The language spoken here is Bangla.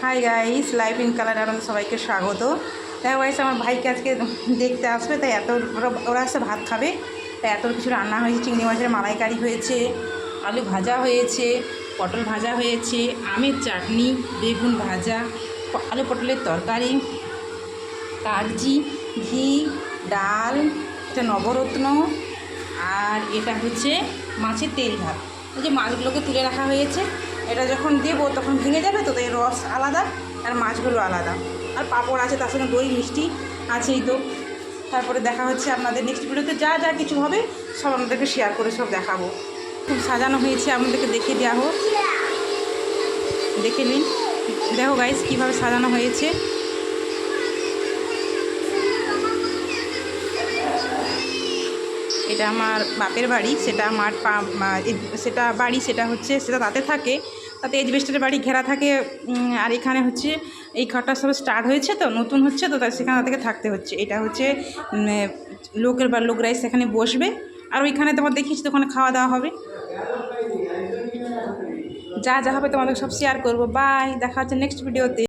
Hi guys, life in colour আপনাদের সবাইকে স্বাগত। দেখো গাইস, আমার ভাইকে আজকে দেখতে আসবে, তাই ওরা আসছে ভাত খাবে, তাই এত কিছু রান্না হয়েছে। চিংড়ি মাছের মালাইকারি হয়েছে, আলু ভাজা হয়েছে, পটল ভাজা হয়েছে, আমের চাটনি, বেগুন ভাজা, আলু পটলের তরকারি, কাগজি, ঘি, ডাল, এটা নবরত্ন, আর এটা হচ্ছে মাছের তেল ভাত। এই যে মাছগুলোকে তুলে রাখা হয়েছে, এটা যখন দেবো তখন ভেঙে যাবে, তো তাই রস আলাদা আর মাছগুলো আলাদা। আর পাঁপড় আছে, তার সঙ্গে দই মিষ্টি আছেই তো। তারপরে দেখা হচ্ছে আপনাদের নেক্সট ভিডিওতে, যা যা কিছু হবে সব আপনাদেরকে শেয়ার করে সব দেখাবো। খুব সাজানো হয়েছে, আপনাদেরকে দেখিয়ে দেওয়া হোক, দেখে নিন। দেখো গাইস কীভাবে সাজানো হয়েছে। এটা আমার বাপের বাড়ি, সেটা আমার সেটা বাড়ি, সেটা হচ্ছে সেটা তাতে থাকে, তাতে এজবেস্টারের বাড়ি ঘেরা থাকে। আর এখানে হচ্ছে এই ঘরটা সব স্টার্ট হয়েছে, তো নতুন হচ্ছে, তো তাই সেখানে থেকে থাকতে হচ্ছে। এটা হচ্ছে লোকরা সেখানে বসবে, আর ওইখানে তোমার দেখিয়েছি, ওখানে খাওয়া দাওয়া হবে। যা যা হবে তোমাদের সব শেয়ার করবো। বাই, দেখা হচ্ছে নেক্সট ভিডিওতে।